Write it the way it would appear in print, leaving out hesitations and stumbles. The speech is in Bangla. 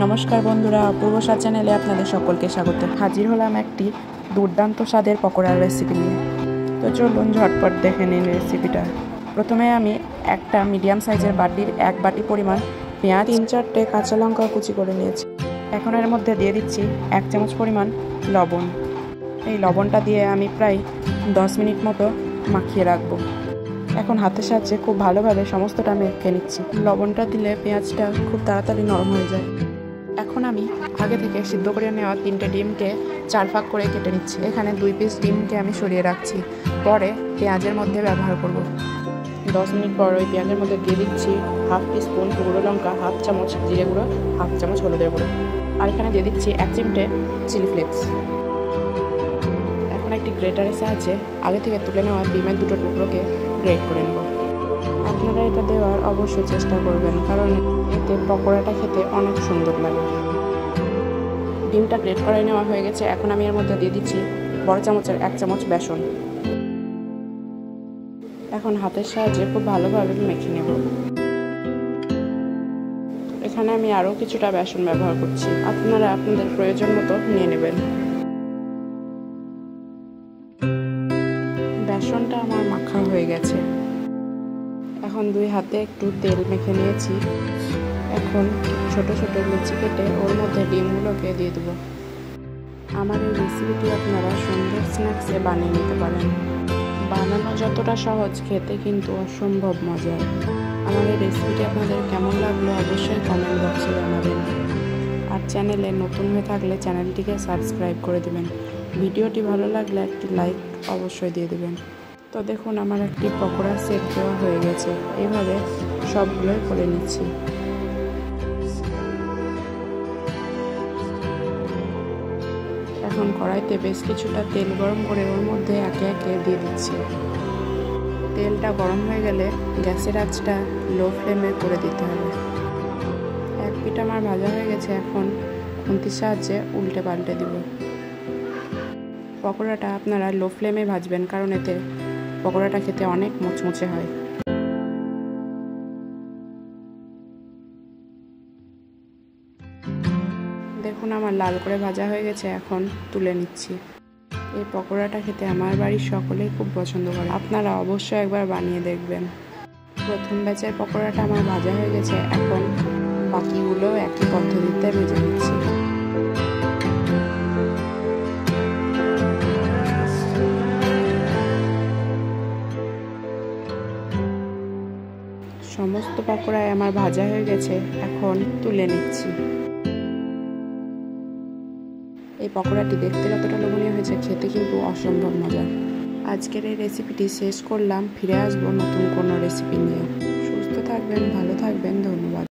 নমস্কার বন্ধুরা, অপূর্ব স্বাদ চ্যানেলে আপনাদের সকলকে স্বাগত। হাজির হলাম একটি দুর্দান্ত স্বাদের পকোড়ার রেসিপি নিয়ে। তো চলুন ঝটপট দেখে নিন রেসিপিটা। প্রথমে আমি একটা মিডিয়াম সাইজের বাটির 1 বাটি পরিমাণ পেঁয়াজ, 3-4টে কাঁচা লঙ্কা কুচি করে নিয়েছি। এখন এর মধ্যে দিয়ে দিচ্ছি 1 চামচ পরিমাণ লবণ। এই লবণটা দিয়ে আমি প্রায় 10 মিনিট মতো মাখিয়ে রাখবো। এখন হাতের সাহায্যে খুব ভালোভাবে সমস্তটা মেখে নিচ্ছি। লবণটা দিলে পেঁয়াজটা খুব তাড়াতাড়ি নরম হয়ে যায়। এখন আমি আগে থেকে সিদ্ধ করে নেওয়া 3টে ডিমকে 4 ভাগ করে কেটে নিচ্ছি। এখানে 2 পিস ডিমকে আমি সরিয়ে রাখছি, পরে পেঁয়াজের মধ্যে ব্যবহার করব। 10 মিনিট পর ওই পেঁয়াজের মধ্যে দিয়ে দিচ্ছি 1/2 টিস্পুন গুঁড়ো লঙ্কা, 1/2 চামচ জিরে গুঁড়ো, 1/2 চামচ হলুদের গুঁড়ো, আর এখানে দিয়ে দিচ্ছি 1 চিমটে চিলি ফ্লেক্স। এখন একটি গ্রেটারের সাহায্যে আগে থেকে তুলে নেওয়া ডিমের 2টো টুকরোকে গ্রেট করে নেব। আপনারা এটা দেওয়ার অবশ্যই চেষ্টা করবেন, কারণ এতে পকোড়াটা খেতে অনেক সুন্দর লাগে। ডিমটা গ্রেট করে নেওয়া হয়ে গেছে। এখন আমি এর মধ্যে দিয়ে দিচ্ছি বড় চামচের 1 চামচ বেসন। এখন হাতের সাহায্যে খুব ভালোভাবে মেখে নেব। এখানে আমি আরও কিছুটা বেসন ব্যবহার করছি, আপনারা আপনাদের প্রয়োজন মতো নিয়ে নেবেন। বেসনটা আমার মাখা হয়ে গেছে। এখন 2 হাতে একটু তেল মেখে নিয়েছি। এখন ছোট ছোট লুচি কেটে ওর মধ্যে ডিমগুলোকে দিয়ে দেবো। আমার এই রেসিপিটি আপনারা সন্ধ্যের স্ন্যাক্সে বানিয়ে নিতে পারেন। বানানো যতটা সহজ, খেতে কিন্তু অসম্ভব মজার। আমার এই রেসিপিটি আপনাদের কেমন লাগলো অবশ্যই কমেন্ট বক্সে জানাবেন। আর চ্যানেলে নতুন হয়ে থাকলে চ্যানেলটিকে সাবস্ক্রাইব করে দেবেন। ভিডিওটি ভালো লাগলে একটি লাইক অবশ্যই দিয়ে দেবেন। তো দেখুন, আমার একটি পকোড়া সেট দেওয়া হয়ে গেছে। এইভাবে সবগুলোই করে নিচ্ছি। এখন কড়াইতে বেশ কিছুটা তেল গরম করে ওর মধ্যে একে একে দিয়ে দিচ্ছি। তেলটা গরম হয়ে গেলে গ্যাসের আঁচটা লো ফ্লেমে করে দিতে হবে। এক পিঠ আমার ভাজা হয়ে গেছে। এখন খুন্তির সাহায্যে উল্টে পাল্টে দিব। পকোড়াটা আপনারা লো ফ্লেমে ভাজবেন, কারণ এতে পকোড়াটা খেতে অনেক মুচমুচে হয়। দেখুন, আমার লাল করে ভাজা হয়ে গেছে। এখন তুলে নিচ্ছি। এই পকোড়াটা খেতে আমার বাড়ির সকলেই খুব পছন্দ করে। আপনারা অবশ্যই একবার বানিয়ে দেখবেন। প্রথম ব্যাচের পকোড়াটা আমার ভাজা হয়ে গেছে। এখন বাকিগুলো একই পদ্ধতিতে ভেজে নিচ্ছি। সমস্ত পকোড়ায় আমার ভাজা হয়ে গেছে। এখন তুলে নিচ্ছি। এই পকোড়াটি দেখতে যতটা লোভনীয় হয়েছে, খেতে কিন্তু অসম্ভব মজার। আজকের এই রেসিপিটি শেষ করলাম। ফিরে আসবো নতুন কোনো রেসিপি নিয়ে। সুস্থ থাকবেন, ভালো থাকবেন। ধন্যবাদ।